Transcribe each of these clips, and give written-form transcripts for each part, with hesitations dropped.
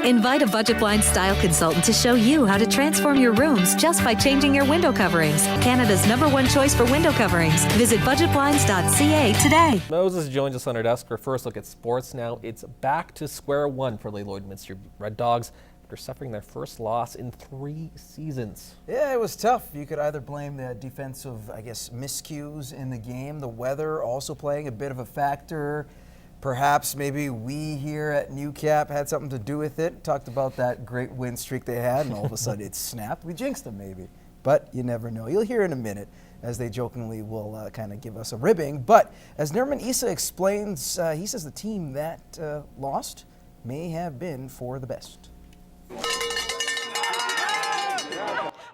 Invite a Budget Blinds style consultant to show you how to transform your rooms just by changing your window coverings. Canada's #1 choice for window coverings. Visit budgetblinds.ca today. Moses joins us on our desk for a first look at sports. Now it's back to square one for the Lloydminster Red Dogs after suffering their first loss in 3 seasons. Yeah, it was tough. You could either blame the defensive, miscues in the game, the weather also playing a bit of a factor. Perhaps maybe we here at Newcap had something to do with it. Talked about that great win streak they had, and all of a sudden it snapped. We jinxed them maybe, but you never know. You'll hear in a minute as they jokingly will kind of give us a ribbing. But as Nerman Issa explains, he says the team that lost may have been for the best.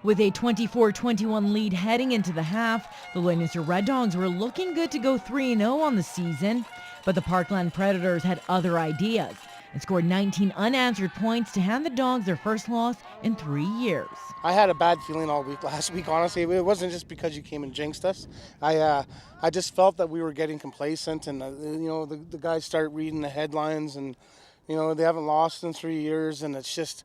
With a 24-21 lead heading into the half, the Lloydminster Red Dogs were looking good to go 3-0 on the season. But the Parkland Predators had other ideas and scored 19 unanswered points to hand the Dogs their first loss in 3 years. I had a bad feeling all week last week, honestly. It wasn't just because you came and jinxed us. I just felt that we were getting complacent, and the guys start reading the headlines, and they haven't lost in 3 years, and it's just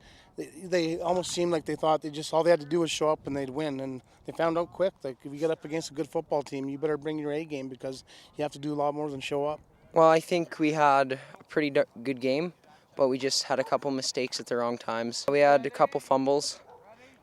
they almost seemed like they thought all they had to do was show up and they'd win, and they found out quick, like, if you get up against a good football team, you better bring your A game, because you have to do a lot more than show up. Well, I think we had a pretty good game, but we just had a couple mistakes at the wrong times. We had a couple fumbles,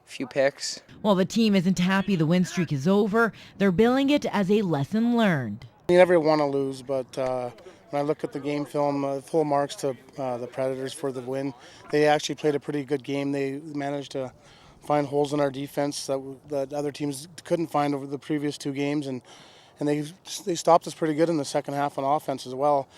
a few picks. While the team isn't happy the win streak is over, they're billing it as a lesson learned. You never want to lose, but when I look at the game film, full marks to the Predators for the win. They actually played a pretty good game. They managed to find holes in our defense that other teams couldn't find over the previous 2 games, and they stopped us pretty good in the second half on offense as well.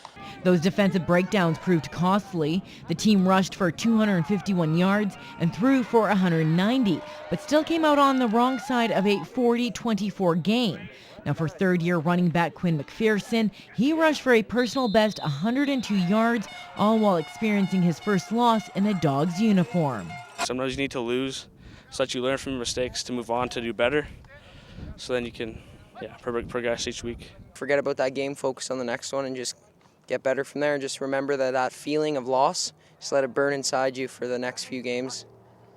Those defensive breakdowns proved costly. The team rushed for 251 yards and threw for 190, but still came out on the wrong side of a 40-24 game. Now for third-year running back Quinn McPherson, he rushed for a personal best 102 yards, all while experiencing his first loss in a Dogs uniform. Sometimes you need to lose so that you learn from your mistakes to move on to do better, so then you can progress each week. Forget about that game, focus on the next one, and just get better from there. And just remember that feeling of loss, just let it burn inside you for the next few games,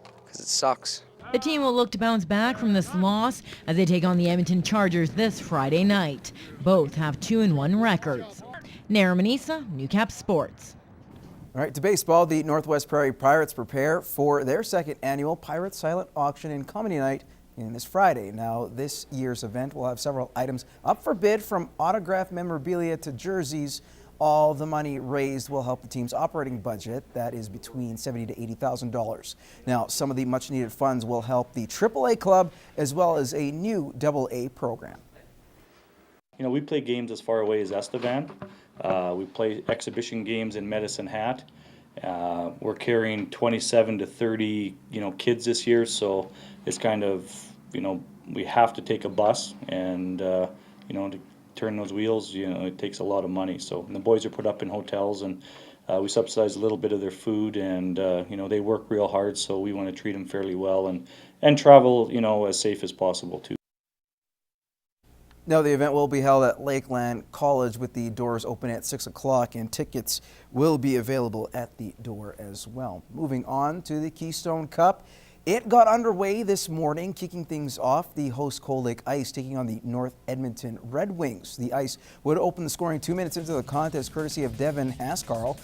because it sucks. The team will look to bounce back from this loss as they take on the Edmonton Chargers this Friday night. Both have 2-1 records. Nerman Issa, Newcap Sports. All right, to baseball, the Northwest Prairie Pirates prepare for their 2nd annual Pirate Silent Auction and Comedy Night this Friday. Now, this year's event will have several items up for bid, from autographed memorabilia to jerseys. All the money raised will help the team's operating budget. That is between $70,000 to $80,000. Now, some of the much-needed funds will help the AAA club as well as a new AA program. We play games as far away as Estevan. We play exhibition games in Medicine Hat. We're carrying 27 to 30, kids this year, so it's kind of, we have to take a bus, and to turn those wheels, it takes a lot of money. So and the boys are put up in hotels, and we subsidize a little bit of their food, and they work real hard, so we want to treat them fairly well and travel, as safe as possible too. Now, the event will be held at Lakeland College with the doors open at 6 o'clock, and tickets will be available at the door as well. Moving on to the Keystone Cup. It got underway this morning, kicking things off. The host Cold Lake Ice taking on the North Edmonton Red Wings. The Ice would open the scoring 2 minutes into the contest, courtesy of Devin Hascarl.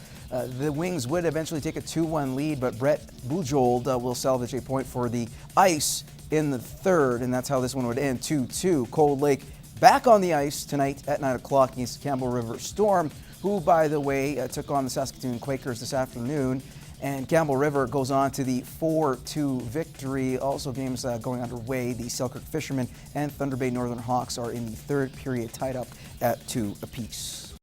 The Wings would eventually take a 2-1 lead, but Brett Bujold will salvage a point for the Ice in the 3rd, and that's how this one would end, 2-2. Cold Lake back on the ice tonight at 9 o'clock against the Campbell River Storm, who, by the way, took on the Saskatoon Quakers this afternoon. And Campbell River goes on to the 4-2 victory. Also, games going underway. The Selkirk Fishermen and Thunder Bay Northern Hawks are in the 3rd period, tied up at 2 apiece.